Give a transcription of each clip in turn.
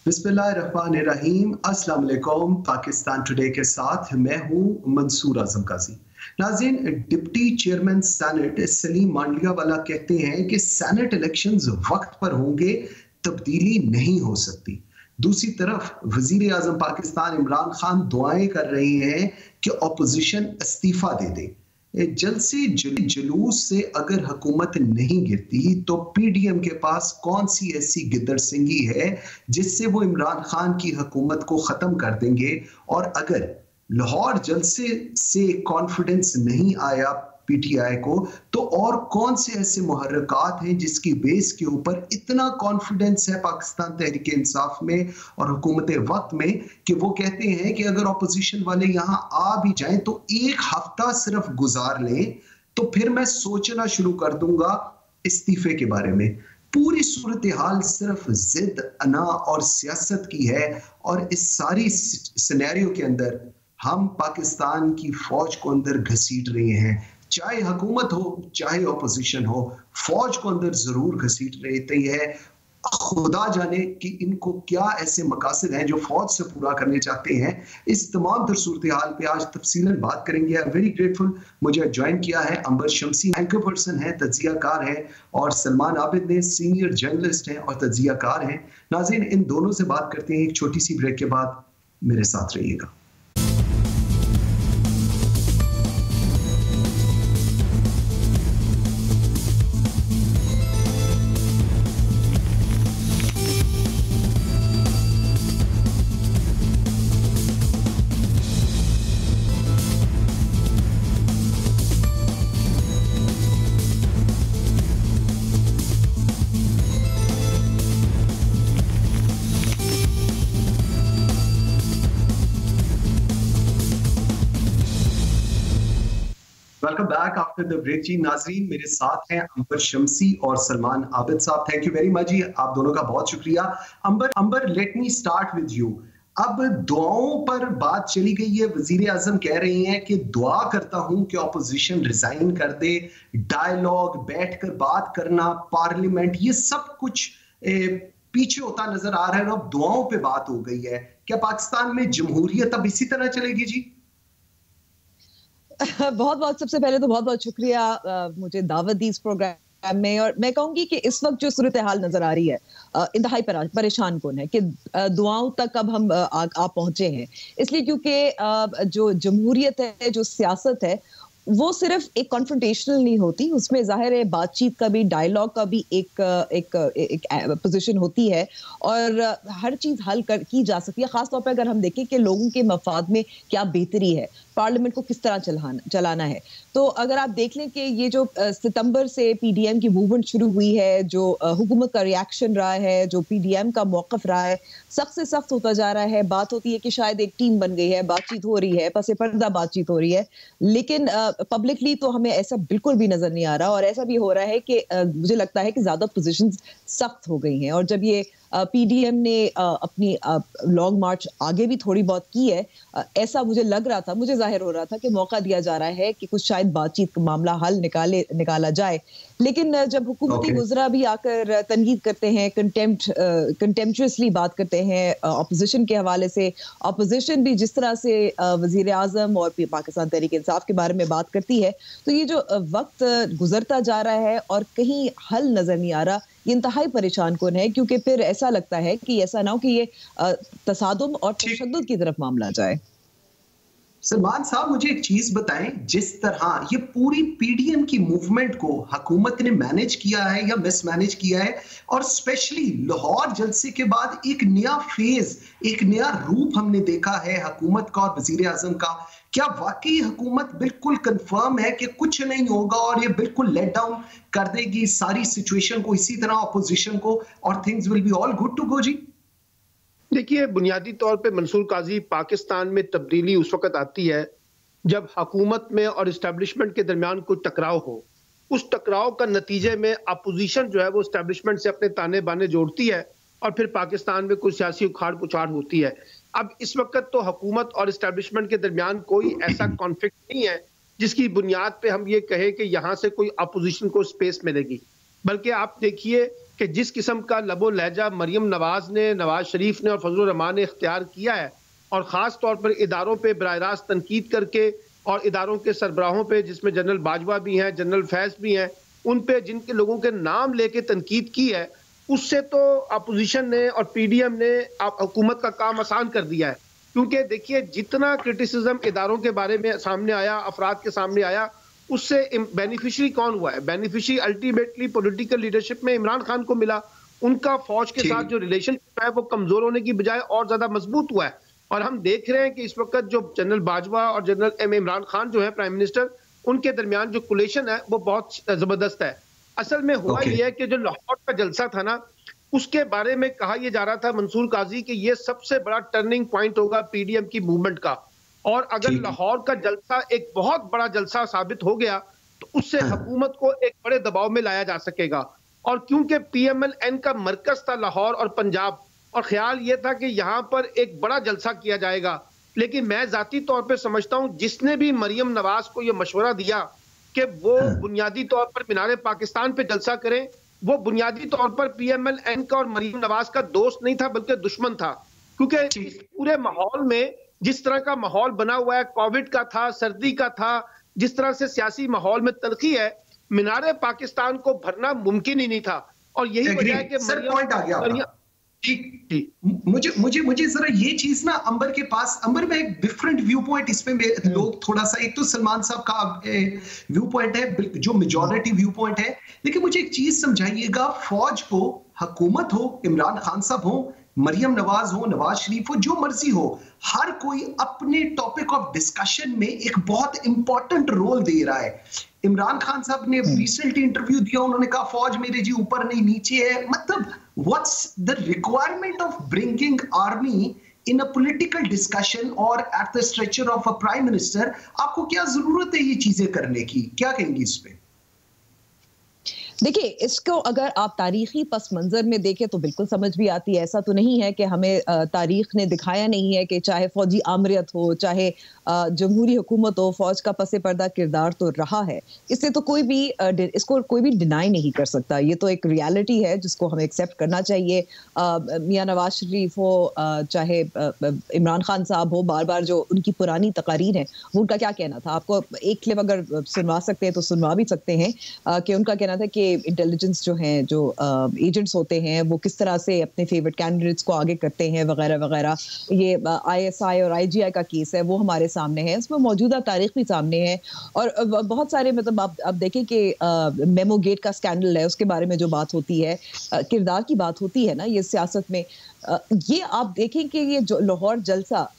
बिस्मिल्लाहिर्रहमानिर्रहीम। अस्सलाम वालेकुम। पाकिस्तान टुडे के साथ मैं हूं मंसूर आजम काजी। नाज़रीन, डिप्टी चेयरमैन सेनेट सलीम मांडलियावाला कहते हैं कि सेनेट इलेक्शंस वक्त पर होंगे, तब्दीली नहीं हो सकती। दूसरी तरफ वजीर आजम पाकिस्तान इमरान खान दुआएं कर रहे हैं कि अपोजिशन इस्तीफा दे दे। जल्द से जुलूस से अगर हुकूमत नहीं गिरती तो पीडीएम के पास कौन सी ऐसी गिद्दड़ सिंगी है जिससे वो इमरान खान की हुकूमत को खत्म कर देंगे। और अगर लाहौर जलसे से कॉन्फिडेंस नहीं आया पीटीआई को, तो और कौन से ऐसे मुहर्रकात हैं जिसकी बेस के ऊपर इतना कॉन्फिडेंस है पाकिस्तान तहरीक इंसाफ में और हुकूमत वक्त में कि वो कहते हैं कि अगर अपोजिशन वाले यहाँ आ भी जाएं तो एक हफ्ता सिर्फ गुजार लें तो फिर मैं सोचना शुरू कर दूंगा इस्तीफे के बारे में। पूरी सूरत हाल सिर्फ जिद, अना और सियासत की है। और इस सारी सिनेरियो के अंदर हम पाकिस्तान की फौज को अंदर घसीट रहे हैं, चाहे हुकूमत हो चाहे अपोजिशन हो, फौज को अंदर जरूर घसीट रहती है। खुदा जाने कि इनको क्या ऐसे मकासद हैं जो फौज से पूरा करने चाहते हैं। इस तमाम तर सूरत हाल पे आज तफसीलन बात करेंगे। आई एम वेरी ग्रेटफुल, मुझे ज्वाइन किया है अंबर शमसी, एंकर पर्सन है, तज्जियाकार है, और सलमान आबिद ने सीनियर जर्नलिस्ट हैं और तज्जियाकार हैं। नाज़रीन, इन दोनों से बात करते हैं एक छोटी सी ब्रेक के बाद। मेरे साथ रहिएगा। Welcome back after the break जी। नाजरीन, मेरे साथ हैं अंबर शमसी और सलमान आबिद साहब। थैंक यू वेरी मच जी, आप दोनों का बहुत शुक्रिया। Amber, let me start with you. अब दुआओं पर बात चली गई है। वजीर आजम कह रही हैं कि दुआ करता हूं कि अपोजिशन रिजाइन कर दे, डायलॉग, बैठकर बात करना, पार्लियामेंट, ये सब कुछ पीछे होता नजर आ रहा है। अब दुआओं पे बात हो गई है। क्या पाकिस्तान में जमहूरियत अब इसी तरह चलेगी जी? बहुत बहुत सबसे पहले तो बहुत बहुत शुक्रिया मुझे दावत दी इस प्रोग्राम में। और मैं कहूंगी कि इस वक्त जो सूरत हाल नजर आ रही है इंतहाई परेशान कौन है कि दुआओं तक अब हम आ पहुंचे हैं। इसलिए क्योंकि जो जमहूरियत है, जो सियासत है, वो सिर्फ एक कॉन्फ्रंटेशनल नहीं होती, उसमें जाहिर है बातचीत का भी, डायलॉग का भी एक पोजीशन होती है और हर चीज हल की जा सकती है। खासतौर पर अगर हम देखें कि लोगों के मफाद में क्या बेहतरी है, पार्लियामेंट को किस तरह चलाना है। तो अगर आप देख लें कि ये जो सितंबर से पीडीएम की मूवमेंट शुरू हुई है, जो हुकूमत का रिएक्शन रहा है, जो पीडीएम का मौकफ रहा है, सख्त से सख्त होता जा रहा है। बात होती है कि शायद एक टीम बन गई है, बातचीत हो रही है, पसे पर्दा बातचीत हो रही है, लेकिन पब्लिकली तो हमें ऐसा बिल्कुल भी नजर नहीं आ रहा। और ऐसा भी हो रहा है कि मुझे लगता है कि ज्यादा पोजीशंस सख्त हो गई हैं। और जब ये पीडीएम ने अपनी लॉन्ग मार्च आगे भी थोड़ी बहुत की है, ऐसा मुझे लग रहा था, मुझे जाहिर हो रहा था कि मौका दिया जा रहा है कि कुछ शायद बातचीत का मामला हल निकाला जाए। लेकिन जब हुकूमती वज़रा भी आकर तनकीद करते हैं, कंटेम्पचुअसली बात करते हैं अपोजिशन के हवाले से, अपोजिशन भी जिस तरह से वजीर आजम और पाकिस्तान तहरीक इंसाफ के बारे में बात करती है, तो ये जो वक्त गुजरता जा रहा है और कहीं हल नजर नहीं आ रहा, ये इंतहाई परेशान कौन है। क्योंकि फिर ऐसा लगता है कि ऐसा ना हो कि ये तसादुम और तशद्दुद की तरफ मामला जाए। सलमान साहब, मुझे एक चीज बताएं, जिस तरह ये पूरी पीडीएम की मूवमेंट को हुकूमत ने मैनेज किया है या मिसमैनेज किया है, और स्पेशली लाहौर जलसे के बाद एक नया फेज, एक नया रूप हमने देखा है हुकूमत का और वजीर आजम का, क्या वाकई हुकूमत बिल्कुल कंफर्म है कि कुछ नहीं होगा और ये बिल्कुल लेट डाउन कर देगी सारी सिचुएशन को, इसी तरह अपोजिशन को, और things will be all good to go जी? देखिए, बुनियादी तौर पे मंसूर काजी, पाकिस्तान में तब्दीली उस वक्त आती है जब हुकूमत में और इस्टेब्लिशमेंट के दरमियान कोई टकराव हो। उस टकराव का नतीजे में अपोजिशन जो है वो इस्टेब्लिशमेंट से अपने ताने बाने जोड़ती है और फिर पाकिस्तान में कोई सियासी उखाड़ पुछाड़ होती है। अब इस वक्त तो हुकूमत और इस्टेब्लिशमेंट के दरमियान कोई ऐसा कॉन्फ्लिक्ट नहीं है जिसकी बुनियाद पे हम ये कहें कि यहाँ से कोई अपोजिशन को स्पेस मिलेगी, बल्कि आप देखिए कि जिस किस्म का लबो लहजा मरियम नवाज ने, नवाज शरीफ ने और फजलुर रहमान ने इख्तियार किया है, और ख़ास तौर पर इदारों पे बराह रास्त तनकीद करके, और इदारों के सरबराहों पे जिसमें जनरल बाजवा भी हैं, जनरल फैज़ भी हैं, उन पे जिनके लोगों के नाम लेके तनकीद की है, उससे तो अपोजिशन ने और पीडीएम ने हुकूमत का काम आसान कर दिया है। क्योंकि देखिए, जितना क्रिटिसिज्म इदारों के बारे में सामने आया, अफराद के सामने आया, उससे बेनिफिशियरी कौन हुआ है? बेनिफिशियरी अल्टीमेटली पॉलिटिकल लीडरशिप में इमरान खान को मिला। उनका फौज के साथ जो रिलेशनशिप है वो कमजोर होने की बजाय और ज्यादा मजबूत हुआ है। और हम देख रहे हैं कि इस वक्त जो जनरल बाजवा और जनरल इमरान खान जो है प्राइम मिनिस्टर, उनके दरमियान जो कोलिशन है वो बहुत जबरदस्त है। असल में हुआ ये है कि जो लाहौर का जलसा था ना, उसके बारे में कहा यह जा रहा था मंसूर काजी कि ये सबसे बड़ा टर्निंग पॉइंट होगा पीडीएम की मूवमेंट का, और अगर लाहौर का जलसा एक बहुत बड़ा जलसा साबित हो गया तो उससे हुकूमत को एक बड़े दबाव में लाया जा सकेगा। और क्योंकि पीएमएल-एन का मरकज था लाहौर और पंजाब, और ख्याल ये था कि यहाँ पर एक बड़ा जलसा किया जाएगा, लेकिन मैं जाती तौर पे समझता हूँ जिसने भी मरियम नवाज को यह मशवरा दिया कि वो बुनियादी तौर पर मीनार पाकिस्तान पे जलसा करें, वो बुनियादी तौर पर पीएमएल-एन का और मरियम नवाज का दोस्त नहीं था बल्कि दुश्मन था। क्योंकि इस पूरे माहौल में जिस तरह का माहौल बना हुआ है, कोविड का था, सर्दी का था, जिस तरह से सियासी माहौल में तलखी है, मीनार पाकिस्तान को भरना मुमकिन ही नहीं था। और यही वजह है कि पॉइंट आ गया। ठीक, मुझे जरा ये चीज ना अंबर के पास, अंबर में एक डिफरेंट व्यू पॉइंट इसमें लोग थोड़ा सा, एक तो सलमान साहब का व्यू पॉइंट है जो मेजॉरिटी व्यू पॉइंट है, लेकिन मुझे एक चीज समझाइएगा, फौज हो, हुकूमत हो, इमरान खान साहब हो, मरियम नवाज हो, नवाज शरीफ हो, जो मर्जी हो, हर कोई अपने टॉपिक ऑफ डिस्कशन में एक बहुत इंपॉर्टेंट रोल दे रहा है। इमरान खान साहब ने रिसेंटली इंटरव्यू दिया, उन्होंने कहा फौज मेरे जी ऊपर नहीं नीचे है। मतलब what's the requirement of bringing army in a political discussion और at the stature of a prime minister? आपको क्या जरूरत है ये चीजें करने की? क्या कहेंगी इस पे? देखिए, इसको अगर आप तारीखी पस मंजर में देखें तो बिल्कुल समझ भी आती है। ऐसा तो नहीं है कि हमें तारीख ने दिखाया नहीं है कि चाहे फौजी आमरियत हो, चाहे जमहूरी हुकूमत हो, फौज का पसे पर्दा किरदार तो रहा है। इससे तो इसको कोई भी डिनाई नहीं कर सकता। ये तो एक रियलिटी है जिसको हमें एक्सेप्ट करना चाहिए। मियां नवाज शरीफ हो, चाहे इमरान खान साहब हो, बार बार जो उनकी पुरानी तकारीर है वो उनका क्या कहना था, आपको एक क्लिप अगर सुनवा सकते हैं तो सुनवा भी सकते हैं कि उनका कहना था कि इंटेलिजेंस जो हैं, जो एजेंट्स होते हैं, वो किस तरह से अपने फेवरेट कैंडिडेट्स को आगे करते हैं वगैरह वगैरह। ये आईएसआई और आईजीआई का केस है, वो हमारे सामने है, इसमें मौजूदा तारीख भी सामने है, और बहुत सारे मतलब आप देखें कि मेमो गेट का स्कैंडल है, उसके बारे में जो बात होती है, किरदार की बात होती है ना ये सियासत में, ये आप देखें कि ये जो लाहौर जलसा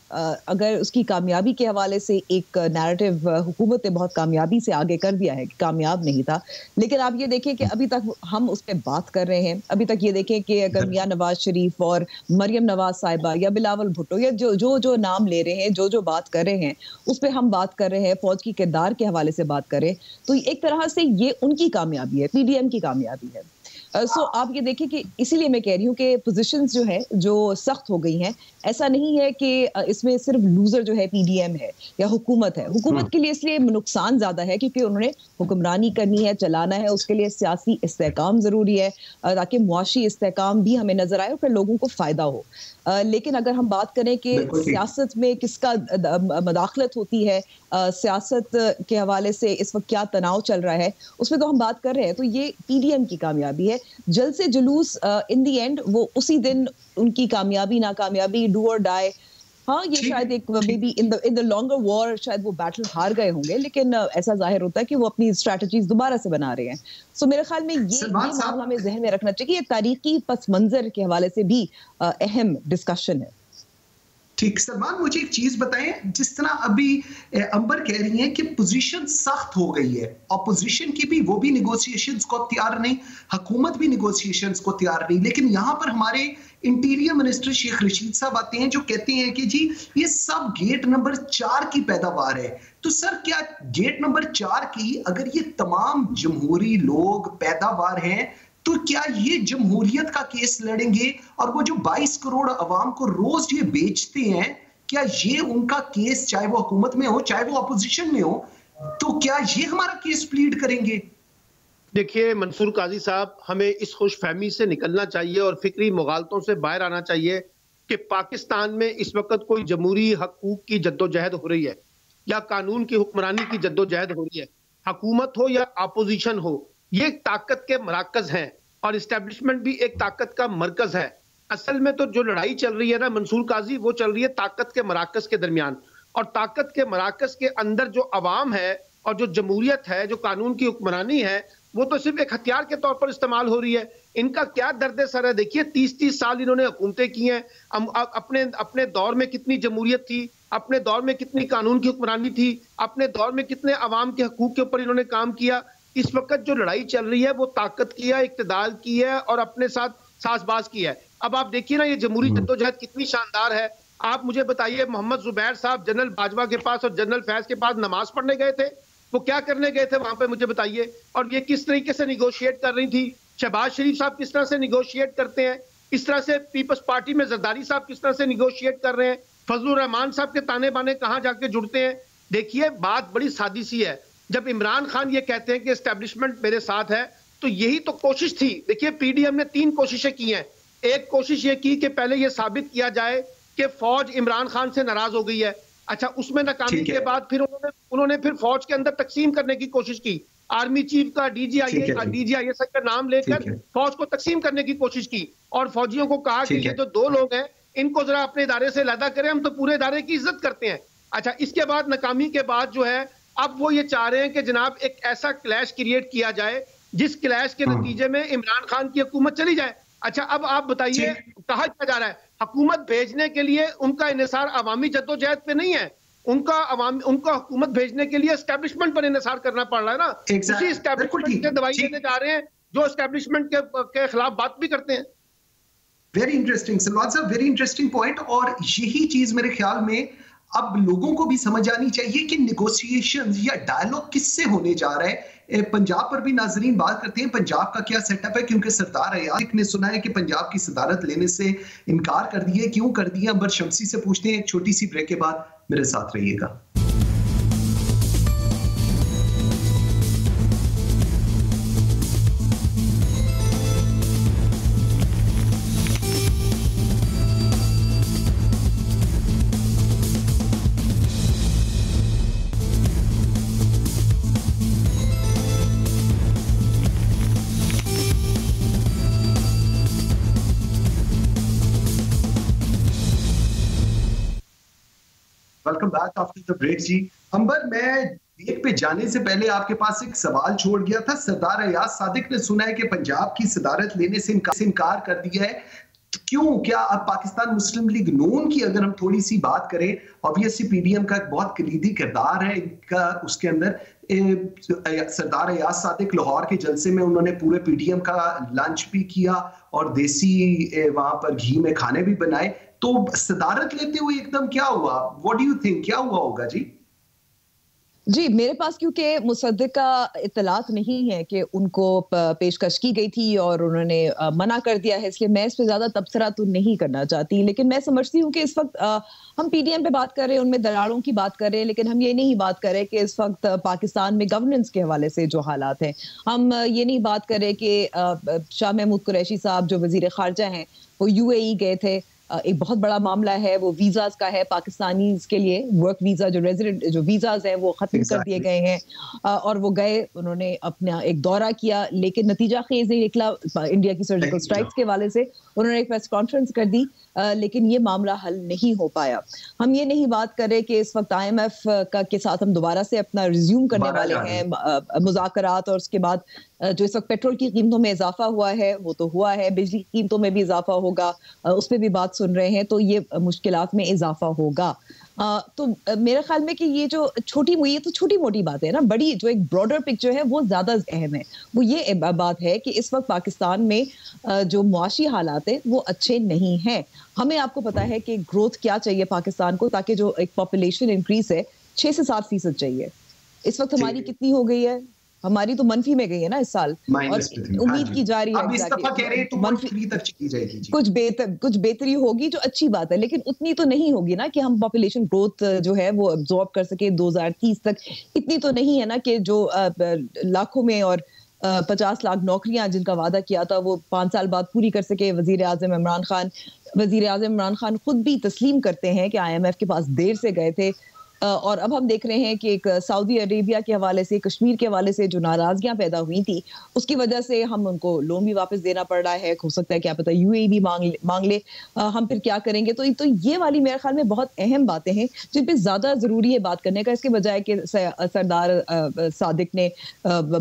अगर उसकी कामयाबी के हवाले से एक नैरेटिव हुकूमत ने बहुत कामयाबी से आगे कर दिया है कि कामयाब नहीं था, लेकिन आप ये देखें कि अभी तक हम उस पर बात कर रहे हैं। अभी तक ये देखें कि अगर मियां नवाज शरीफ और मरियम नवाज साहिबा या बिलावल भुट्टो या जो नाम ले रहे हैं, जो बात कर रहे हैं, उस पर हम बात कर रहे हैं, फौज की किरदार के हवाले से बात करें, तो एक तरह से ये उनकी कामयाबी है, पीडीएम की कामयाबी है। आप ये देखिए कि इसीलिए मैं कह रही हूँ कि पोजीशंस जो है जो सख्त हो गई हैं। ऐसा नहीं है कि इसमें सिर्फ लूजर जो है पीडीएम है या हुकूमत है। हुकूमत के लिए इसलिए नुकसान ज्यादा है क्योंकि उन्होंने हुक्मरानी करनी है, चलाना है, उसके लिए सियासी इस्तेहकाम जरूरी है ताकि मुआशी इस्तेहकाम भी हमें नजर आए और फिर लोगों को फायदा हो। लेकिन अगर हम बात करें कि सियासत में किसका मदाखलत होती है, सियासत के हवाले से इस वक्त क्या तनाव चल रहा है, उसमें तो हम बात कर रहे हैं, तो ये पीडीएम की कामयाबी है। जल्द से जुलूस इन दी एंड वो उसी दिन उनकी कामयाबी नाकामयाबी, डू और डाई। हाँ, ये शायद एक may be in the longer war शायद वो बैटल हार गए होंगे, लेकिन ऐसा जाहिर होता है कि वो अपनी स्ट्रेटजीज दोबारा से बना रहे हैं। सो मेरे ख्याल में ये मामला हमें जहन में रखना चाहिए। ये तारीखी पस मंजर के हवाले से भी अहम डिस्कशन है। ठीक, सलमान मुझे एक चीज बताएं, जिस तरह अभी अंबर कह रही हैं कि पोजीशन सख्त हो गई है, ऑपोजिशन की भी, वो भी निगोशिएशंस को तैयार नहीं, हुकूमत भी निगोशिएशंस को तैयार नहीं, लेकिन यहाँ पर हमारे इंटीरियर मिनिस्टर शेख रशीद साहब आते हैं जो कहते हैं कि जी ये सब गेट नंबर 4 की पैदावार है। तो सर, क्या गेट नंबर 4 की अगर ये तमाम जमहूरी लोग पैदावार हैं, तो क्या ये जमहूरियत का केस लड़ेंगे? और वो जो 22 करोड़ अवाम को रोज ये बेचते हैं, क्या ये उनका केस, चाहे वो हुकूमत में हो चाहे वो अपोजिशन में हो, तो क्या ये हमारा केस प्लीड करेंगे? देखिए मंसूर काजी साहब, हमें इस खुशफहमी से निकलना चाहिए और फिक्री मुगालतों से बाहर आना चाहिए कि पाकिस्तान में इस वक्त कोई जमहूरी हकूक की जद्दोजहद हो रही है या कानून की हुक्मरानी की जद्दोजहद हो रही है। हुकूमत हो या अपोजिशन हो, ये एक ताकत के मराकज हैं और इस्टेब्लिशमेंट भी एक ताकत का मरकज है। असल में तो जो लड़ाई चल रही है ना मंसूर काजी, वो चल रही है ताकत के मराकज के दरमियान, और ताकत के मराकज के अंदर जो अवाम है और जो जमहूरियत है, जो कानून की हुक्मरानी है, वो तो सिर्फ एक हथियार के तौर पर इस्तेमाल हो रही है। इनका क्या दर्द सर है। देखिए 30-30 साल इन्होंने हुकूमतें की हैं। अपने दौर में कितनी जमहूरियत थी, अपने दौर में कितनी कानून की हुक्मरानी थी, अपने दौर में कितने अवाम के हकूक के ऊपर इन्होंने काम किया। इस वक्त जो लड़ाई चल रही है वो ताकत की है, इक्तदार की है और अपने साथ साजबाज की है। अब आप देखिए ना, ये जमहूरी जद्दोजहद कितनी शानदार है। आप मुझे बताइए, मोहम्मद जुबैर साहब जनरल बाजवा के पास और जनरल फैज के पास नमाज पढ़ने गए थे, वो क्या करने गए थे वहां पे, मुझे बताइए। और ये किस तरीके से निगोशिएट कर रही थी। शहबाज शरीफ साहब किस तरह से निगोशिएट करते हैं, इस तरह से पीपल्स पार्टी में जरदारी साहब किस तरह से निगोशिएट कर रहे हैं, फजलुर रहमान साहब के ताने बाने कहां जाके जुड़ते हैं। देखिए बात बड़ी सादी सी है। जब इमरान खान ये कहते हैं कि एस्टेब्लिशमेंट मेरे साथ है, तो यही तो कोशिश थी। देखिए पीडीएम ने 3 कोशिशें की हैं। एक कोशिश ये की कि पहले ये साबित किया जाए कि फौज इमरान खान से नाराज हो गई है। अच्छा, उसमें नाकामी के बाद फिर उन्होंने फिर फौज के अंदर तकसीम करने की कोशिश की। आर्मी चीफ का डीजीआईएस का नाम लेकर फौज को तकसीम करने की कोशिश की और फौजियों को कहा कि ये जो 2 लोग हैं इनको जरा अपने इदारे से अलहदा करें, हम तो पूरे इदारे की इज्जत करते हैं। अच्छा, इसके बाद नाकामी के बाद जो है, अब वो ये चाह रहे हैं कि जनाब एक ऐसा क्लैश क्रिएट किया जाए जिस क्लैश के नतीजे में इमरान खान की हुकूमत चली जाए। अच्छा, अब आप बताइए कहा जा रहा है हुकूमत भेजने के लिए उनका इन्हिसार अवामी जद्दोजहद पे नहीं है, उनका हुकूमत भेजने के लिए एस्टेब्लिशमेंट पर इन्हिसार करना पड़ रहा है ना। उसी एस्टेब्लिशमेंट से दवाई देने जा रहे हैं जो एस्टेब्लिशमेंट के खिलाफ बात भी करते हैं। वेरी इंटरेस्टिंग सलमान साहब, वेरी इंटरेस्टिंग पॉइंट। और यही चीज मेरे ख्याल में अब लोगों को भी समझ आनी चाहिए कि निगोशिएशंस या डायलॉग किससे होने जा रहा है। पंजाब पर भी नाजरीन बात करते हैं, पंजाब का क्या सेटअप है, क्योंकि सरदार अयाज ने सुना है कि पंजाब की सदारत लेने से इनकार कर दिए। क्यों कर दिया, अंबर शमसी से पूछते हैं। एक छोटी सी ब्रेक के बाद मेरे साथ रहिएगा। Welcome back after the break जी। अंबर, मैं ब्रेक पे जाने से पहले आपके पास एक सवाल छोड़ गया था। सरदार अयाज सादिक ने सुना है कि पंजाब की सदारत लेने से इनकार कर दिया है। क्यों, क्या अब पाकिस्तान मुस्लिम लीग नून की अगर हम थोड़ी सी बात करें, ऑब्वियसली पीडीएम का एक बहुत कलीदी किरदार है इनका उसके अंदर। सरदार अयाज सादिक लाहौर के जलसे में उन्होंने पूरे पीडीएम का लंच भी किया और देसी वहां पर घी में खाने भी बनाए। तो सदारत लेते हुए एकदम क्या हुआ, व्हाट डू यू थिंक, क्या हुआ होगा जी? जी, मेरे पास क्योंकि मुसद्दिका इत्तलात नहीं है कि उनको पेशकश की गई थी और उन्होंने मना कर दिया है, इसलिए मैं इस पे ज्यादा तबसरा तो नहीं करना चाहती। लेकिन मैं समझती हूँ कि इस वक्त हम पीडीएम पे बात कर रहे हैं, उनमें दरारों की बात कर रहे हैं, लेकिन हम ये नहीं बात कर रहे कि इस वक्त पाकिस्तान में गवर्नेंस के हवाले से जो हालात हैं, हम ये नहीं बात कर रहे कि शाह महमूद कुरैशी साहब जो वजीर खारजा हैं वो यूएई गए थे। एक बहुत बड़ा मामला है वो वीजाज का है, पाकिस्तानी के लिए वर्क वीजा जो रेजिडेंट जो वीजाज हैं वो खत्म कर दिए गए हैं और वो गए, उन्होंने अपना एक दौरा किया, लेकिन नतीजा खेज नहीं निकला। इंडिया की सर्जिकल स्ट्राइक्स के हवाले से उन्होंने एक प्रेस कॉन्फ्रेंस कर दी, लेकिन ये मामला हल नहीं हो पाया। हम ये नहीं बात कर रहे कि इस वक्त IMF के साथ हम दोबारा से अपना रिज्यूम करने वाले हैं मुज़ाकरात, और उसके बाद जो इस वक्त पेट्रोल की कीमतों में इजाफा हुआ है वो तो हुआ है, बिजली की कीमतों में भी इजाफा होगा, उस पर भी बात सुन रहे हैं, तो ये मुश्किलात में इजाफा होगा। तो मेरे ख्याल में कि ये जो ये तो छोटी मोटी बात है ना, बड़ी जो एक ब्रॉडर पिक्चर है वो ज्यादा अहम है। वो ये बात है कि इस वक्त पाकिस्तान में जो मुआशी हालात है वो अच्छे नहीं हैं। हमें आपको पता है कि ग्रोथ क्या चाहिए पाकिस्तान को, ताकि जो एक पॉपुलेशन इंक्रीज है 6 से 7% चाहिए। इस वक्त हमारी कितनी हो गई है, हमारी तो मंफी में गई है ना इस साल, और उम्मीद की जा रही है कुछ बेहतरी होगी, जो अच्छी बात है, लेकिन उतनी तो नहीं होगी ना कि हम पॉपुलेशन ग्रोथ जो है वो अब्सॉर्ब कर सके 2030 तक। इतनी तो नहीं है ना कि जो लाखों में और 50 लाख नौकरियां जिनका वादा किया था वो 5 साल बाद पूरी कर सके। वजीर आजम इमरान खान खुद भी तस्लीम करते हैं कि IMF के पास देर से गए थे। और अब हम देख रहे हैं कि एक सऊदी अरेबिया के हवाले से, कश्मीर के हवाले से जो नाराजगियां पैदा हुई थी उसकी वजह से हम उनको लोन भी वापस देना पड़ रहा है। हो सकता है क्या पता UAE भी मांग ले। हम फिर क्या करेंगे? तो ये वाली मेरे ख्याल में बहुत अहम बातें हैं जिन पे ज्यादा जरूरी है बात करने का, इसके बजाय कि सरदार सादिक ने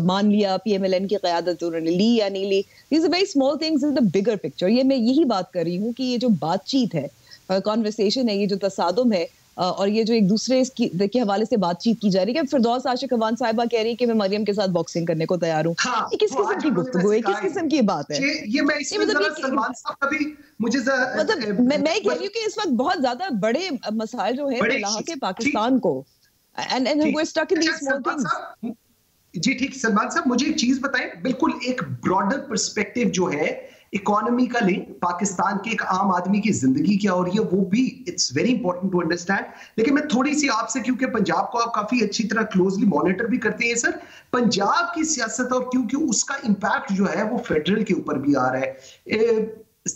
मान लिया, PMLN की क़यादत उन्होंने ली या नहीं ली। These are very small things in the bigger picture. ये मैं यही बात कर रही हूँ कि ये जो बातचीत है, कॉन्वर्सेशन है, ये जो तसादुम है और ये जो एक दूसरे के हवाले से बातचीत की जा रही है कि फिरदौस आशिक अवान साहिबा कह रही है कि मैं मरियम के साथ बॉक्सिंग करने को तैयार हूँ। हाँ, ये किस किस्म की गुफ्तगू है, किस किस्म की बात है? ये मैं इसमें जरा सलमान साहब का भी मुझे मतलब मैं कह रही हूँ कि इस वक्त बहुत ज्यादा बड़े मसाइल जो है लाहक है पाकिस्तान को, and we're stuck in these small things। जी ठीक, सलमान साहब मुझे एक चीज बताएं, बिल्कुल एक ब्रॉडर पर्सपेक्टिव जो है इकोनॉमी का लें, पाकिस्तान के एक आम आदमी की जिंदगी क्या हो रही है वो भी it's very important to understand. लेकिन मैं थोड़ी सी आपसे, क्योंकि पंजाब को आप काफी अच्छी तरह क्लोजली मॉनिटर भी करते हैं सर, पंजाब की सियासत और क्योंकि उसका इंपैक्ट जो है वो फेडरल के ऊपर भी आ रहा है।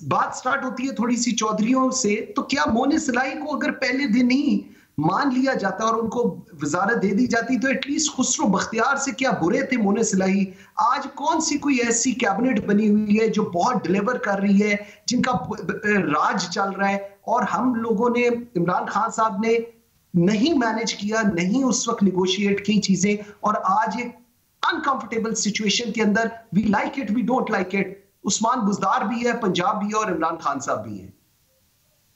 बात स्टार्ट होती है थोड़ी सी चौधरियों से, तो क्या मोने सिलाई को अगर पहले दिन ही मान लिया जाता और उनको वजारत दे दी जाती तो एटलीस्ट खुसरो बख्तियार से क्या बुरे थे मोने सिलाई? आज कौन सी कोई ऐसी कैबिनेट बनी हुई है जो बहुत डिलीवर कर रही है, जिनका राज चल रहा है, और हम लोगों ने, इमरान खान साहब ने नहीं मैनेज किया, नहीं उस वक्त निगोशिएट की चीजें, और आज एक अनकंफर्टेबल सिचुएशन के अंदर we like it we don't like it. Usman Buzdar भी है, पंजाब भी है और इमरान खान साहब भी है।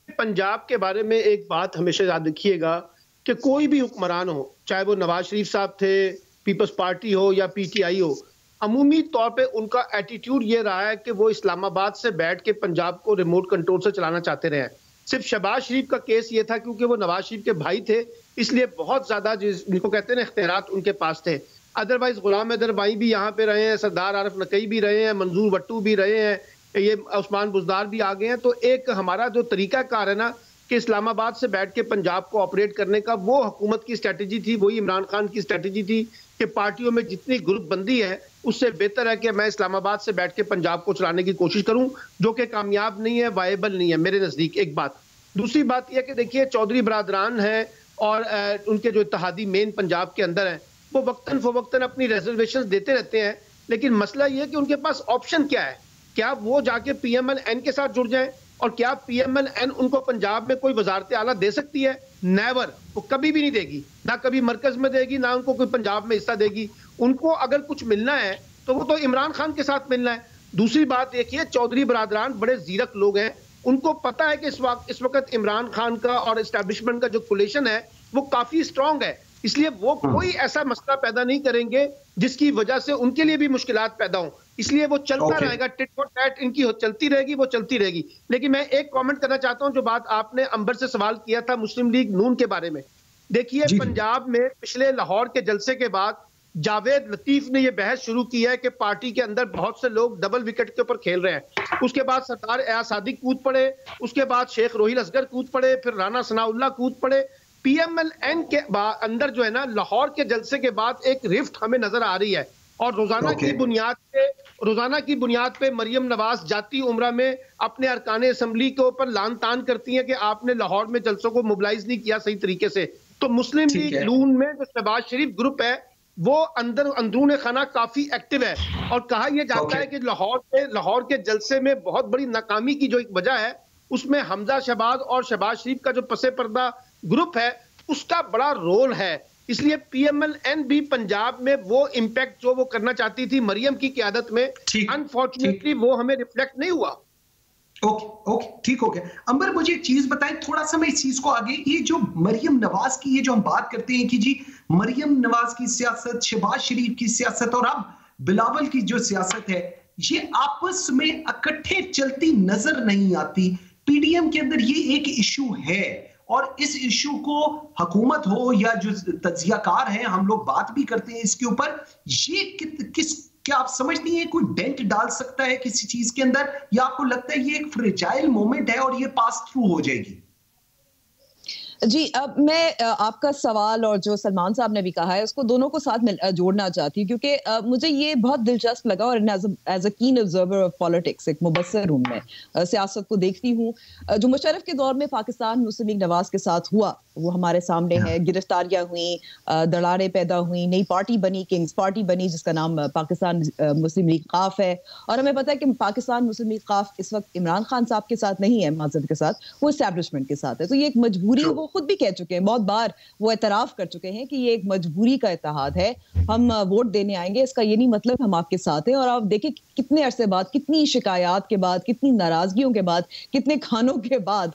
पंजाब के बारे में एक बात हमेशा याद रखिएगा कि कोई भी हुक्मरान हो, चाहे वो नवाज शरीफ साहब थे, पीपल्स पार्टी हो या PTI हो, अमूमी तौर पे उनका एटीट्यूड ये रहा है कि वो इस्लामाबाद से बैठ के पंजाब को रिमोट कंट्रोल से चलाना चाहते रहे हैं। सिर्फ शहबाज शरीफ का केस ये था क्योंकि वो नवाज शरीफ के भाई थे, इसलिए बहुत ज्यादा जिनको कहते हैं ना इख्तियारात उनके पास थे। अदरवाइज गुलाम हैदर भाई भी यहाँ पे रहे हैं, सरदार आरिफ नकवी भी रहे हैं, मंजूर भट्टू भी रहे हैं, ये उस्मान बुज़दार भी आ गए हैं। तो एक हमारा जो तरीकाकार है ना कि इस्लामाबाद से बैठ के पंजाब को ऑपरेट करने का, वो हुकूमत की स्ट्रेटजी थी, वही इमरान खान की स्ट्रेटजी थी कि पार्टियों में जितनी ग्रुपबंदी है उससे बेहतर है कि मैं इस्लामाबाद से बैठ के पंजाब को चलाने की कोशिश करूं, जो कि कामयाब नहीं है, वायबल नहीं है मेरे नज़दीक। एक बात। दूसरी बात यह कि देखिए चौधरी बरादरान है और उनके जो इत्तेहादी मेन पंजाब के अंदर हैं, वो वक्तन फवक्तन अपनी रिजर्वेशन देते रहते हैं, लेकिन मसला यह कि उनके पास ऑप्शन क्या है? क्या वो जाके PMLN के साथ जुड़ जाएं? और क्या PMLN उनको पंजाब में कोई वजारत आला दे सकती है? नेवर, वो कभी भी नहीं देगी, ना कभी मरकज में देगी, ना उनको कोई पंजाब में हिस्सा देगी। उनको अगर कुछ मिलना है तो वो तो इमरान खान के साथ मिलना है। दूसरी बात देखिए, चौधरी बरादरान बड़े जीरक लोग हैं, उनको पता है कि इस वक्त इमरान खान का और एस्टैब्लिशमेंट का जो कोलिशन है वो काफी स्ट्रांग है, इसलिए वो कोई ऐसा मसला पैदा नहीं करेंगे जिसकी वजह से उनके लिए भी मुश्किलात पैदा हों। इसलिए वो चलता रहेगा, टिट फॉर टैट इनकी चलती रहेगी, वो चलती रहेगी। लेकिन मैं एक कमेंट करना चाहता हूं, जो बात आपने अंबर से सवाल किया था मुस्लिम लीग नून के बारे में। देखिए पंजाब में पिछले लाहौर के जलसे के बाद जावेद लतीफ ने यह बहस शुरू की है कि पार्टी के अंदर बहुत से लोग डबल विकेट के ऊपर खेल रहे हैं। उसके बाद सरदार एयाज सादिक कूद पड़े, उसके बाद शेख रोहिल असगर कूद पड़े, फिर राना सनाउल्लाह कूद पड़े। PMLN के अंदर जो है ना, लाहौर के जलसे के बाद एक रिफ्ट हमें नजर आ रही है, और रोजाना की बुनियाद पे मरियम नवाज जाती उम्रा में अपने अरकान असम्बली के ऊपर लान तान करती हैं कि आपने लाहौर में जलसों को मोबिलाइज नहीं किया सही तरीके से। तो मुस्लिम लीग नून में जो शहबाज शरीफ ग्रुप है वो अंदरून खाना काफी एक्टिव है, और कहा यह जाता है कि लाहौर के जलसे में बहुत बड़ी नाकामी की जो एक वजह है उसमें हमजा शहबाज और शहबाज शरीफ का जो पसे पर्दा ग्रुप है उसका बड़ा रोल है। इसलिए PMLN भी पंजाब में वो इंपैक्ट जो वो करना चाहती थी मरियम की क़यादत में, अनफॉर्चुनेटली वो हमें रिफ्लेक्ट नहीं हुआ। ओके ठीक हो गया। अंबर मुझे एक चीज बताएं, थोड़ा सा मैं इस चीज को आगे, ये जो मरियम नवाज की, ये जो हम बात करते हैं कि जी मरियम नवाज की सियासत, शहबाज शरीफ की सियासत और अब बिलावल की जो सियासत है, ये आपस में इकट्ठे चलती नजर नहीं आती। PDM के अंदर ये एक इशू है, और इस इशू को हुकूमत हो या जो तज्जियाकार हैं, हम लोग बात भी करते हैं इसके ऊपर, ये क्या आप समझती हैं कोई डेंट डाल सकता है किसी चीज के अंदर, या आपको लगता है ये एक फ्रेजाइल मोमेंट है और ये पास थ्रू हो जाएगी? जी, अब मैं आपका सवाल और जो सलमान साहब ने भी कहा है उसको दोनों को साथ में जोड़ना चाहती हूँ, क्योंकि मुझे ये बहुत दिलचस्प लगा, और एज अ कीन ऑब्जर्वर ऑफ पॉलिटिक्स, एक मुबस्सिर हूँ मैं, सियासत को देखती हूँ। जो मुशर्रफ के दौर में पाकिस्तान मुस्लिम लीग नवाज के साथ हुआ वो हमारे सामने है। गिरफ्तारियां हुई, दरारें पैदा हुई, नई पार्टी बनी, किंग्स पार्टी बनी जिसका नाम पाकिस्तान मुस्लिम लीग काफ है। और हमें पता है कि पाकिस्तान मुस्लिम लीग काफ इस वक्त इमरान खान साहब के साथ नहीं है, माजद के साथ, वो एस्टैब्लिशमेंट के साथ है। तो ये एक मजबूरी, वो खुद भी कह चुके हैं, बहुत बार वो एतराफ कर चुके हैं कि ये एक मजबूरी का इत्तेहाद है, हम वोट देने आएंगे, इसका ये नहीं मतलब हम आपके साथ हैं। और आप देखिए कितने अरसे बाद, कितनी शिकायत के बाद, कितनी नाराजगियों के बाद, कितने खानों के बाद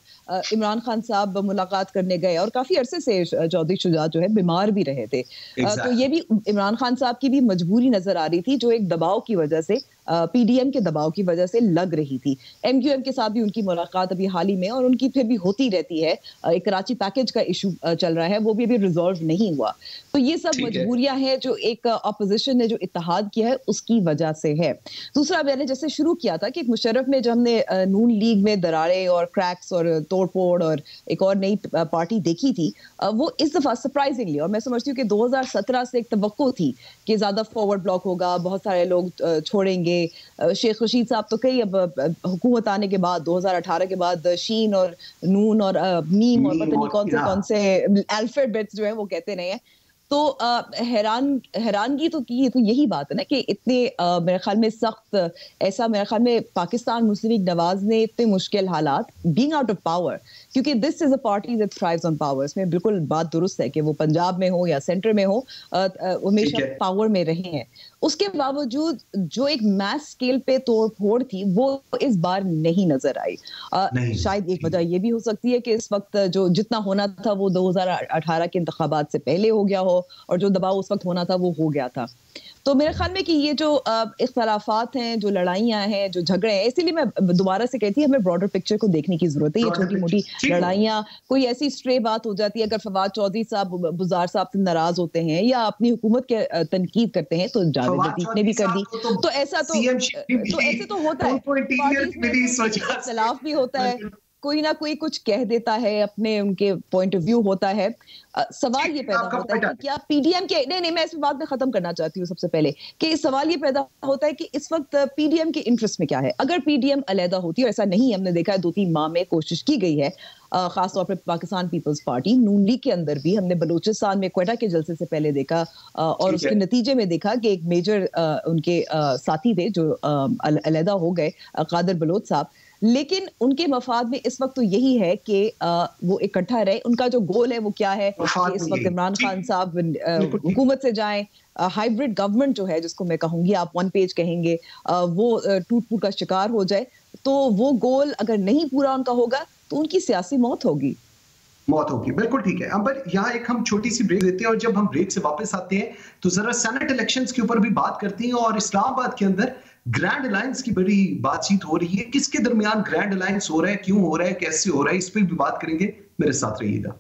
इमरान खान साहब मुलाकात करने गए, और काफी अरसे से चौधरी शुजात जो है बीमार भी रहे थे। तो ये भी इमरान खान साहब की भी मजबूरी नजर आ रही थी, जो एक दबाव की वजह से, पीडीएम के दबाव की वजह से लग रही थी। एमक्यूएम के साथ भी उनकी मुलाकात अभी हाल ही में, और उनकी फिर भी होती रहती है। एक कराची पैकेज का इशू चल रहा है, वो भी अभी रिजॉल्व नहीं हुआ। तो ये सब मजबूरियां हैं जो एक अपोजिशन ने जो इत्तेहाद किया है उसकी वजह से है। दूसरा, मैंने जैसे शुरू किया था कि मुशर्रफ में जब हमने नून लीग में दरारें और क्रैक्स और तोड़फोड़ और एक और नई पार्टी देखी थी, वो इस दफा सरप्राइजिंगली, और मैं समझती हूँ कि 2017 से एक तवक्को थी कि ज्यादा फॉरवर्ड ब्लॉक होगा, बहुत सारे लोग छोड़ेंगे। शेख रशीद साहब तो कई, अब हुकूमत आने के बाद 2018 के बाद शीन और नून और मीम और पता नहीं कौन से अल्फाबेट्स जो है वो कहते रहे हैं। तो हैरानगी तो की, तो यही बात है ना कि इतने मेरे ख्याल में सख्त, ऐसा मेरे ख्याल में पाकिस्तान मुस्लिम लीग नवाज ने इतने मुश्किल हालात, बीइंग आउट ऑफ पावर, क्योंकि this is a party that thrives on power, इसमें बिल्कुल बात दुरुस्त है कि वो पंजाब में हो या सेंटर में हो, हमेशा पावर में रहे हैं। उसके बावजूद जो एक मैस स्केल पे तोड़ फोड़ थी वो इस बार नहीं नजर आई। शायद एक वजह ये भी हो सकती है कि इस वक्त जो जितना होना था वो 2018 के इंतखाबात से पहले हो गया हो, और जो दबाव उस वक्त होना था वो हो गया था। तो मेरे ख्याल में कि ये जो इख्तलाफात हैं, जो लड़ाइयाँ हैं, जो झगड़े हैं, इसीलिए मैं दोबारा से कहती हूँ हमें ब्रॉडर पिक्चर को देखने की जरूरत है। ये छोटी मोटी लड़ाइयाँ, कोई ऐसी स्ट्रे बात हो जाती है, अगर फवाद चौधरी साहब बुजार साहब से नाराज होते हैं या अपनी हुकूमत के तनकीद करते हैं तो जावेद लतीफ ने भी कर दी, तो ऐसा तो ऐसे तो होता है, इख्तलाफ भी होता है, कोई ना कोई कुछ कह देता है, अपने उनके पॉइंट ऑफ व्यू होता है। सवाल ये पैदा होता है कि क्या पीडीएम के, नहीं मैं इस बात में खत्म करना चाहती हूँ सबसे पहले, कि सवाल ये पैदा होता है कि इस वक्त पीडीएम के इंटरेस्ट में क्या है। अगर पीडीएम अलहदा होती है, ऐसा नहीं, हमने देखा है 2-3 माह में कोशिश की गई है, खासतौर पर पाकिस्तान पीपल्स पार्टी, नून लीग के अंदर भी हमने बलूचिस्तान में क्वेटा के जलसे से पहले देखा, और उसके नतीजे में देखा कि एक मेजर उनके साथी थे जो अलहदा हो गए, कादर बलोच साहब, लेकिन उनके मफाद में इस वक्त तो यही है कि वो इकट्ठा रहे। उनका जो गोल है वो क्या है कि इस वक्त इमरान खान साहब हुकूमत से जाएं, हाइब्रिड गवर्नमेंट जो है, जिसको मैं कहूंगी, आप वन पेज कहेंगे, वो टूट फूट का शिकार हो जाए। तो वो गोल अगर नहीं पूरा उनका होगा तो उनकी सियासी मौत होगी। बिल्कुल ठीक है। अब यहाँ एक हम छोटी सी ब्रेक देते हैं, और जब हम ब्रेक से वापस आते हैं तो जरा सेनेट इलेक्शंस के ऊपर भी बात करते हैं, और इस्लामाबाद के अंदर ग्रैंड अलायंस की बड़ी बातचीत हो रही है। किसके दरमियान ग्रैंड अलायंस हो रहा है, क्यों हो रहा है, कैसे हो रहा है, इस पर भी बात करेंगे। मेरे साथ रहिएगा।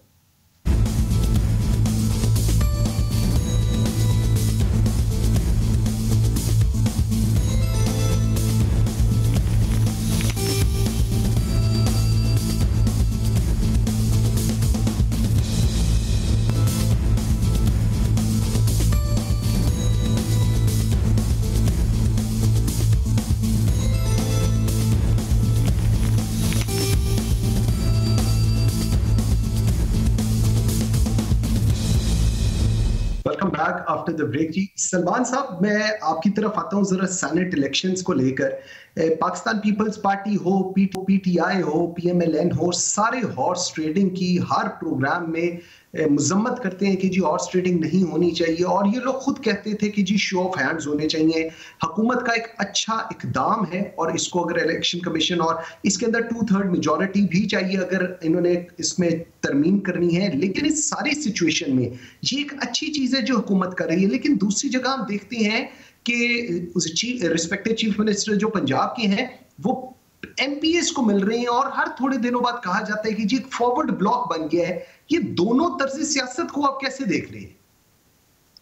आफ्टर द ब्रेक जी, सलमान साहब मैं आपकी तरफ आता हूं जरा सेनेट इलेक्शंस को लेकर। पाकिस्तान पीपल्स पार्टी हो, पीटीआई हो, पीएमएलएन हो, सारे हॉर्स ट्रेडिंग की हर प्रोग्राम में मजम्मत करते हैं कि जी हॉर्स ट्रेडिंग नहीं होनी चाहिए, और ये लोग खुद कहते थे कि जी शो ऑफ हैंड्स होने चाहिए। हुकूमत का एक अच्छा इकदाम है, और इसको अगर इलेक्शन कमीशन, और इसके अंदर 2/3 मेजॉरिटी भी चाहिए अगर इन्होंने इसमें तरमीम करनी है। लेकिन इस सारी सिचुएशन में ये एक अच्छी चीज है जो हुकूमत कर रही है, लेकिन दूसरी जगह हम देखते हैं कि रिस्पेक्टिव चीफ मिनिस्टर जो पंजाब के हैं वो एमपीएस को मिल रहे हैं, और हर थोड़े दिनों बाद कहा जाता है कि जी एक फॉरवर्ड ब्लॉक बन गया है। ये दोनों तर्ज सियासत को आप कैसे देख रहे हैं?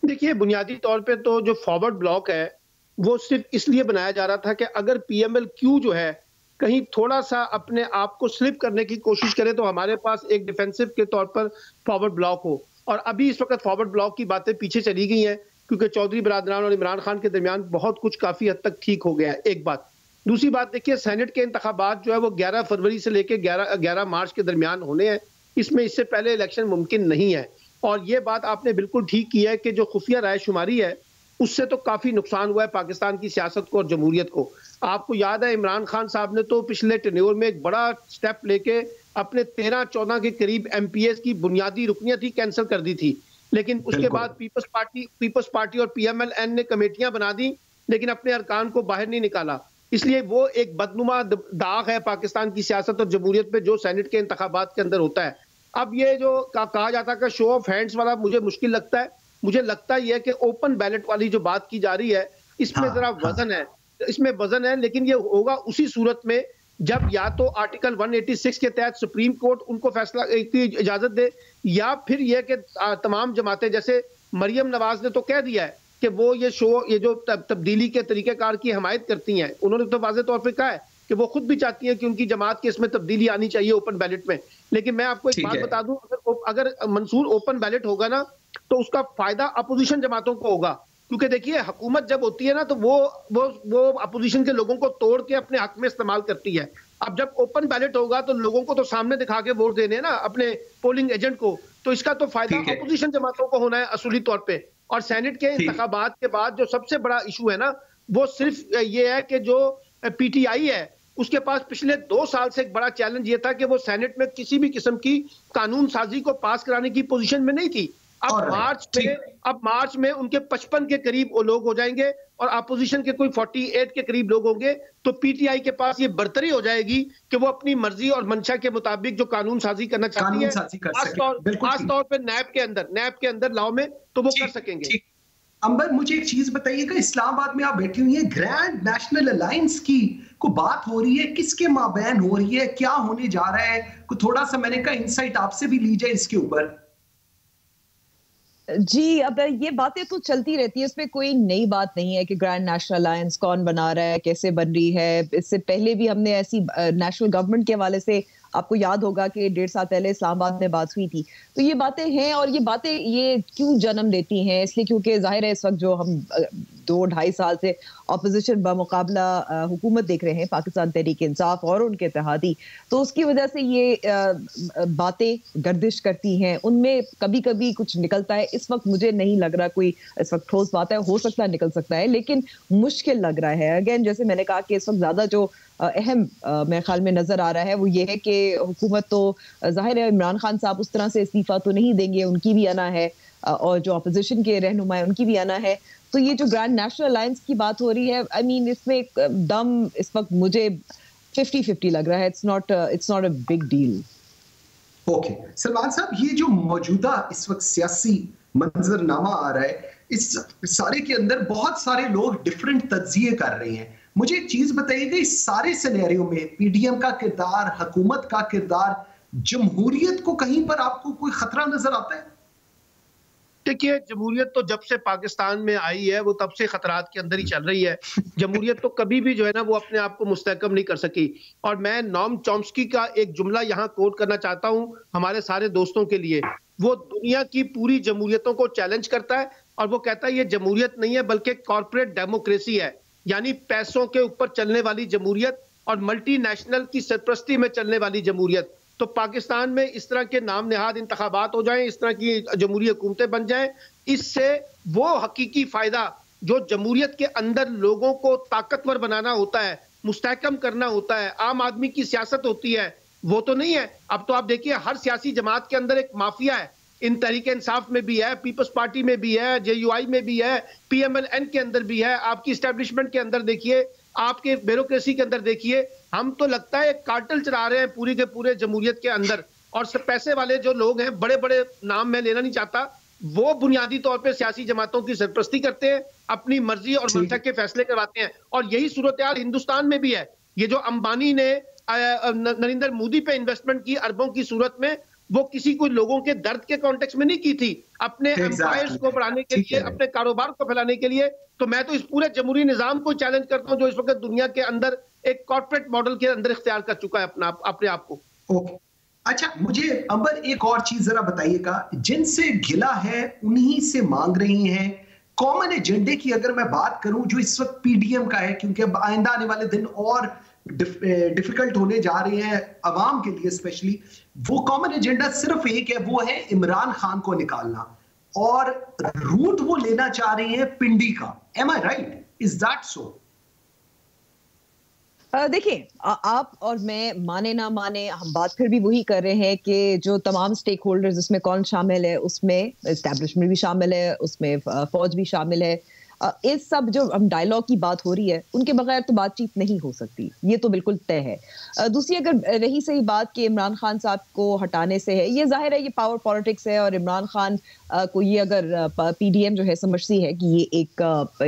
देखिए, बुनियादी तौर पे तो जो फॉरवर्ड ब्लॉक है वो सिर्फ इसलिए बनाया जा रहा था कि अगर पीएमएलक्यू जो है कहीं थोड़ा सा अपने आप को स्लिप करने की कोशिश करें तो हमारे पास एक डिफेंसिव के तौर पर फॉरवर्ड ब्लॉक हो। और अभी इस वक्त फॉरवर्ड ब्लॉक की बातें पीछे चली गई हैं क्योंकि चौधरी बरादरान और इमरान खान के दरमियान बहुत कुछ काफी हद तक ठीक हो गया है, एक बात। दूसरी बात देखिए, सेनेट के इंतखाबात जो है वो 11 फरवरी से लेकर 11 मार्च के दरमियान होने हैं। इसमें इससे पहले इलेक्शन मुमकिन नहीं है। और ये बात आपने बिल्कुल ठीक की है कि जो खुफिया राय शुमारी है उससे तो काफी नुकसान हुआ है पाकिस्तान की सियासत को और जमहूरियत को। आपको याद है इमरान खान साहब ने तो पिछले टेन्योर में एक बड़ा स्टेप लेके अपने 13-14 के करीब एमपीएस की बुनियादी रुकनियत ही कैंसिल कर दी थी। लेकिन उसके बाद पीपल्स पार्टी और पीएमएलएन ने कमेटियां बना दी लेकिन अपने अरकान को बाहर नहीं निकाला। इसलिए वो एक बदनुमा दाग है पाकिस्तान की सियासत और जमहूरियत पे जो सेनेट के इंतखाबात के अंदर होता है। अब ये जो कहा जाता है शो ऑफ हैंड्स वाला मुझे मुश्किल लगता है। मुझे लगता ही है कि ओपन बैलेट वाली जो बात की जा रही है इसमें जरा वजन है, इसमें वजन है। लेकिन ये होगा उसी सूरत में जब या तो आर्टिकल 186 के तहत सुप्रीम कोर्ट उनको फैसला की इजाजत दे या फिर यह कि तमाम जमातें, जैसे मरियम नवाज ने तो कह दिया है कि वो ये जो तब्दीली के तरीकेकार की हमायत करती हैं। उन्होंने तो वाज़ेह तौर पर कहा है कि वो खुद भी चाहती हैं कि उनकी जमात के इसमें तब्दीली आनी चाहिए ओपन बैलेट में। लेकिन मैं आपको एक बात बता दूं, अगर मंसूर ओपन बैलेट होगा ना तो उसका फायदा अपोजिशन जमातों को होगा। क्योंकि देखिए हुकूमत जब होती है ना तो वो अपोजिशन के लोगों को तोड़ के अपने हक में इस्तेमाल करती है। अब जब ओपन बैलेट होगा तो लोगों को तो सामने दिखा के वोट देने ना अपने पोलिंग एजेंट को, तो इसका तो फायदा अपोजिशन जमातों को होना है असली तौर पे। और सेनेट के इंतखाबात के बाद जो सबसे बड़ा इशू है ना वो सिर्फ ये है कि जो पीटीआई है उसके पास पिछले 2 साल से एक बड़ा चैलेंज ये था कि वो सेनेट में किसी भी किस्म की कानून साजी को पास कराने की पोजीशन में नहीं थी। अब मार्च में उनके 55 के करीब वो लोग हो जाएंगे और अपोजिशन के कोई 48 के करीब लोग होंगे। तो पीटीआई के पास ये बर्तरी हो जाएगी कि वो अपनी मर्जी और मंशा के मुताबिक जो कानून साजी करना चाहती है खास तौर पर नैब के अंदर लॉ में तो वो कर सकेंगे। अंबर, मुझे एक चीज बताइएगा, इस्लामाबाद में आप बैठी हुई हैं, ग्रैंड नेशनल अलायंस की को बात हो रही है, किसके माबैन हो रही है, क्या होने जा रहा है? थोड़ा सा मैंने कहा इनसाइट आपसे भी ली जाए इसके ऊपर। जी, अब ये बातें तो चलती रहती है, इसमें कोई नई बात नहीं है कि ग्रैंड नेशनल अलायंस कौन बना रहा है, कैसे बन रही है। इससे पहले भी हमने ऐसी नेशनल गवर्नमेंट के हवाले से आपको याद होगा कि 1.5 साल पहले इस्लामाबाद में बात हुई थी। तो ये बातें हैं और ये बातें ये क्यों जन्म लेती हैं, इसलिए क्योंकि जाहिर है इस वक्त जो हम 2-2.5 साल से ऑपोजिशन बमुकाबला हुकूमत देख रहे हैं पाकिस्तान तहरीक इंसाफ और उनके इत्तेहादी, तो उसकी वजह से ये बातें गर्दिश करती हैं, उनमें कभी कभी कुछ निकलता है। इस वक्त मुझे नहीं लग रहा कोई इस वक्त ठोस बात है, हो सकता है निकल सकता है लेकिन मुश्किल लग रहा है। अगेन जैसे मैंने कहा कि इस वक्त ज्यादा जो अहम मेरे ख्याल में नजर आ रहा है वो ये है कि हुकूमत तो जाहिर है इमरान खान साहब उस तरह से इस्तीफा तो नहीं देंगे, उनकी भी आना है और जो अपोजिशन के रहनुमा है उनकी भी आना है। तो ये जो ग्रैंड नेशनल अलायंस की बात हो रही है, आई मीन इसमें दम इस वक्त मुझे 50-50 लग रहा है। It's not a big deal. Okay Salman साहब, ये जो मौजूदा इस वक्त सियासी मंजरनामा आ रहा है, इस सारे के अंदर बहुत सारे लोग डिफरेंट तज्जिए कर रहे हैं। मुझे एक चीज बताइएगा, इस सारे सिनेरियो में पीडीएम का किरदार, हुकूमत का किरदार, जमहूरियत को कहीं पर आपको कोई खतरा नजर आता है? देखिए, जमहूरियत तो जब से पाकिस्तान में आई है वो तब से खतरात के अंदर ही चल रही है। जमहूरियत तो कभी भी जो है ना वो अपने आप को मुस्तहकम नहीं कर सकी। और मैं नॉम चॉम्स्की का एक जुमला यहाँ कोट करना चाहता हूँ हमारे सारे दोस्तों के लिए। वो दुनिया की पूरी जमहूरियतों को चैलेंज करता है और वो कहता है ये जमहूरियत नहीं है बल्कि कॉर्पोरेट डेमोक्रेसी है, यानी पैसों के ऊपर चलने वाली जमहूरियत और मल्टीनेशनल की सरपरस्ती में चलने वाली जमहूरियत। तो पाकिस्तान में इस तरह के नाम नेहाद इंतखाबात हो जाएं, इस तरह की जमहूरी हुकूमतें बन जाएं, इससे वो हकीकी फायदा जो जमहूरियत के अंदर लोगों को ताकतवर बनाना होता है, मुस्तहकम करना होता है, आम आदमी की सियासत होती है, वो तो नहीं है। अब तो आप देखिए हर सियासी जमात के अंदर एक माफिया है। इन तहरीक इंसाफ में भी है, पीपल्स पार्टी में भी है, जेयूआई में भी है, पीएमएलएन के अंदर भी है, आपकी इस्टेब्लिशमेंट के अंदर देखिए, आपके ब्यूरोक्रेसी के अंदर देखिए। हम तो लगता है कार्टेल चला रहे हैं पूरी के पूरे जमहूरियत के अंदर। और पैसे वाले जो लोग हैं, बड़े बड़े नाम मैं लेना नहीं चाहता, वो बुनियादी तौर पे सियासी जमातों की सरपरस्ती करते हैं, अपनी मर्जी और मंशा के फैसले करवाते हैं। और यही सूरत हाल हिंदुस्तान में भी है। ये जो अंबानी ने नरेंद्र मोदी पे इन्वेस्टमेंट की अरबों की सूरत में, वो किसी को लोगों के दर्द के कॉन्टेक्स्ट में नहीं की थी, अपने एम्पायर्स को बढ़ाने के लिए, अपने कारोबार को फैलाने के लिए। तो मैं तो इस पूरे जमहूरी निजाम को चैलेंज करता हूं जो इस वक्त दुनिया के अंदर एक कॉर्पोरेट मॉडल के अंदर इख्तियार कर चुका है अपने आप को। ओके, अच्छा, मुझे अंबर एक और चीज जरा बताइएगा, जिनसे गिला है उन्हीं से मांग रही हैं। कॉमन एजेंडे की अगर मैं बात करूं जो इस वक्त पीडीएम का है, क्योंकि अब आइंदा आने वाले दिन और डिफिकल्ट होने जा रहे हैं अवाम के लिए स्पेशली, वो कॉमन एजेंडा सिर्फ एक है, वो है इमरान खान को निकालना, और रूट वो लेना चाह रही है पिंडी का। Am I right? Is that so? देखिए, आप और मैं माने ना माने, हम बात फिर भी वही कर रहे हैं कि जो तमाम स्टेक होल्डर्स, इसमें कौन शामिल है, उसमें एस्टैब्लिशमेंट भी शामिल है, उसमें फौज भी शामिल है, इस सब जो हम डायलॉग की बात हो रही है, उनके बगैर तो बातचीत नहीं हो सकती, ये तो बिल्कुल तय है। दूसरी अगर रही सही बात कि इमरान खान साहब को हटाने से है, ये जाहिर है ये पावर पॉलिटिक्स है, और इमरान खान को ये अगर पीडीएम जो है समझती है कि ये एक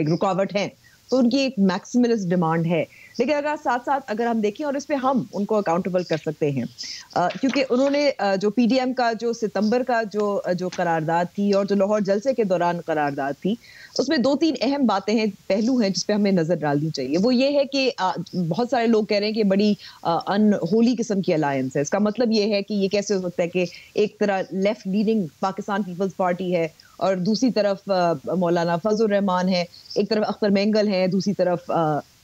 रुकावट है, तो उनकी एक मैक्सिमलिस्ट डिमांड है। लेकिन अगर साथ साथ अगर हम देखें, और इस पे हम उनको अकाउंटेबल कर सकते हैं, क्योंकि उन्होंने जो पीडीएम का जो सितंबर का जो करारदाद थी और जो लाहौर जलसे के दौरान करारदाद थी, उसमें 2-3 अहम बातें हैं, पहलू हैं जिस पे हमें नजर डालनी चाहिए। वो ये है कि बहुत सारे लोग कह रहे हैं कि बड़ी अनहोली किस्म की अलायंस है। इसका मतलब ये है कि ये कैसे हो सकता है कि एक तरफ लेफ्ट लीनिंग पाकिस्तान पीपल्स पार्टी है और दूसरी तरफ मौलाना फजल रहमान है, एक तरफ अख्तर मेंगल है, दूसरी तरफ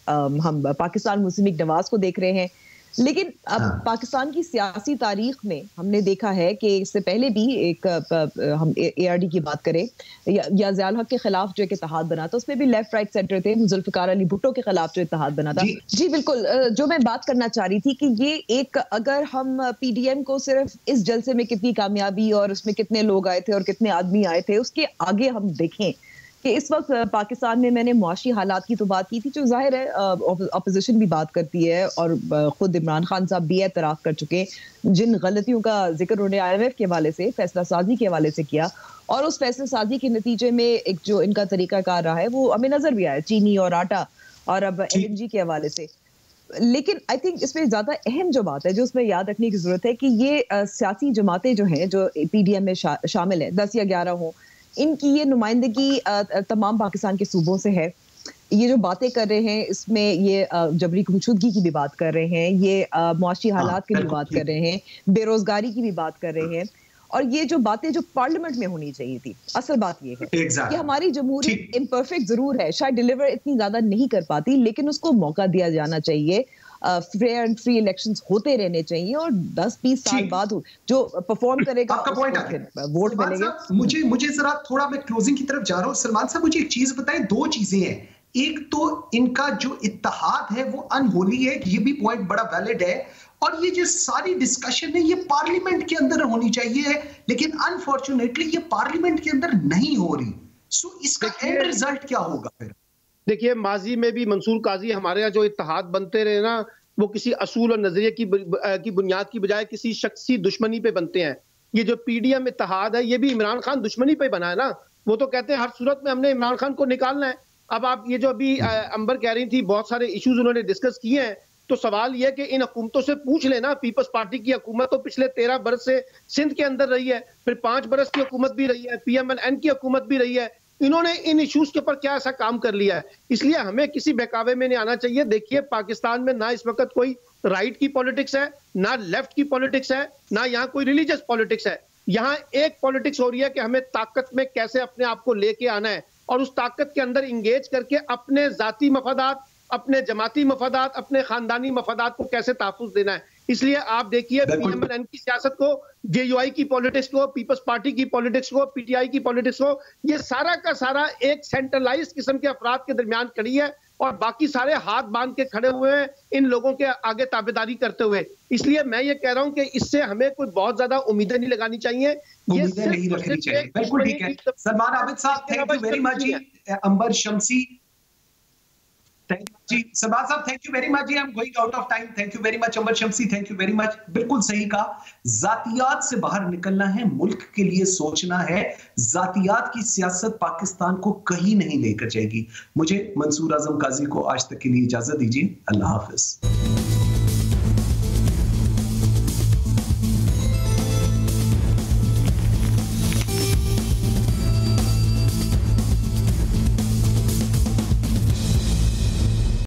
हम पाकिस्तान मुस्लिम लीग नवाज को देख रहे हैं। लेकिन अब पाकिस्तान की सियासी तारीख में हमने देखा है कि इससे पहले भी एक हम एआरडी की बात करें या ज़ियाउल हक के खिलाफ जो एक इत्तेहाद बना था, उसमें भी लेफ्ट राइट सेंटर थे, जुल्फ़िकार अली भुट्टो के खिलाफ जो इत्तेहाद बना था। जी बिल्कुल, जो मैं बात करना चाह रही थी कि ये एक, अगर हम पीडीएम को सिर्फ इस जलसे में कितनी कामयाबी और उसमें कितने लोग आए थे और कितने आदमी आए थे, उसके आगे हम देखें कि इस वक्त पाकिस्तान में, मैंने मुआशी हालात की तो बात की थी, जो जाहिर है अपोजिशन भी बात करती है और खुद इमरान खान साहब भी एतराफ़ कर चुके हैं, जिन गलतियों का जिक्र उन्होंने IMF के हवाले से, फैसला साजी के हवाले से किया, और उस फैसला साजी के नतीजे में एक जो इनका तरीकाकार रहा है वो हमें नजर भी आया, चीनी और आटा और अब LNG के हवाले से। लेकिन आई थिंक इसमें ज्यादा अहम जो बात है, जो उसमें याद रखने की जरूरत है, कि ये सियासी जमातें जो हैं, जो पीडीएम में शामिल है, 10 या 11 हों, इनकी ये नुमाइंदगी तमाम पाकिस्तान के सूबों से है। ये जो बातें कर रहे हैं, इसमें ये जबरी गुमशुदगी की भी बात कर रहे हैं, ये मुआशी हालात की भी बात कर रहे हैं, बेरोजगारी की भी बात कर रहे हैं, और ये जो बातें जो पार्लियामेंट में होनी चाहिए थी। असल बात ये है कि हमारी जमहूरियत इम्परफेक्ट जरूर है, शायद डिलीवर इतनी ज्यादा नहीं कर पाती, लेकिन उसको मौका दिया जाना चाहिए। फेयर एंड फ्री इलेक्शंस होते रहने चाहिए, और 10-20 साल बाद जो परफॉर्म करेगा आपका पॉइंट आ गया, वोट मिलेंगे। मुझे जरा थोड़ा, मैं क्लोजिंग की तरफ जा रहा हूँ। सलमान साहब, मुझे एक चीज बताएं, 2 चीजें हैं। एक तो इनका जो इत्तेहाद है वो अनहोली है, ये भी पॉइंट बड़ा वैलिड है, और ये जो सारी डिस्कशन है ये पार्लियामेंट के अंदर होनी चाहिए, लेकिन अनफॉर्चुनेटली ये पार्लियामेंट के अंदर नहीं हो रही। सो इसका एंड रिजल्ट क्या होगा फिर? देखिए, माजी में भी मंसूर काजी हमारे यहाँ जो इत्तेहाद बनते रहे ना, वो किसी असूल और नजरिए की बुनियाद की बजाय किसी शख्सी दुश्मनी पे बनते हैं। ये जो पीडीएम इत्तेहाद है, ये भी इमरान खान दुश्मनी पे बना है ना। वो तो कहते हैं हर सूरत में हमने इमरान खान को निकालना है। अब आप ये जो अभी अंबर कह रही थी, बहुत सारे इश्यूज उन्होंने डिस्कस किए हैं, तो सवाल यह कि इन हुकूमतों से पूछ लेना। पीपल्स पार्टी की हुकूमत तो पिछले 13 बरस से सिंध के अंदर रही है, फिर 5 बरस की हुकूमत भी रही है, PMLN की हुकूमत भी रही है। इन्होंने इन इश्यूज के ऊपर क्या ऐसा काम कर लिया है? इसलिए हमें किसी बहकावे में नहीं आना चाहिए। देखिए, पाकिस्तान में ना इस वक्त कोई राइट की पॉलिटिक्स है, ना लेफ्ट की पॉलिटिक्स है, ना यहाँ कोई रिलीजियस पॉलिटिक्स है। यहाँ एक पॉलिटिक्स हो रही है कि हमें ताकत में कैसे अपने आप को लेके आना है, और उस ताकत के अंदर इंगेज करके अपने जाती मफादात, अपने जमाती मफादात, अपने खानदानी मफादात को कैसे तहफ़्फ़ुज़ देना है। इसलिए आप देखिए, PMLN की सियासत को, JUI की पॉलिटिक्स को, पीपल्स पार्टी की पॉलिटिक्स को, PTI की पॉलिटिक्स को, ये सारा का सारा एक सेंट्रलाइज्ड किस्म के अफराद के दरमियान खड़ी है, और बाकी सारे हाथ बांध के खड़े हुए हैं इन लोगों के आगे ताबेदारी करते हुए। इसलिए मैं ये कह रहा हूं कि इससे हमें कोई बहुत ज्यादा उम्मीदें नहीं लगानी चाहिए। उम्मीदें नहीं रखनी चाहिए, बिल्कुल ठीक है। सलमान आबिद साहब, थैंक यू वेरी मच जी। अंबर शमसी, थैंक यू जी। सलमान साहब, थैंक यू वेरी मच जी। I am going out of time. Thank you very much. Amber Shamsi, thank you very much. बिल्कुल सही कहा, जातियात से बाहर निकलना है, मुल्क के लिए सोचना है। जातियात की सियासत पाकिस्तान को कहीं नहीं लेकर जाएगी। मुझे मंसूर आजम काजी को आज तक के लिए इजाजत दीजिए। अल्लाह हाफिज।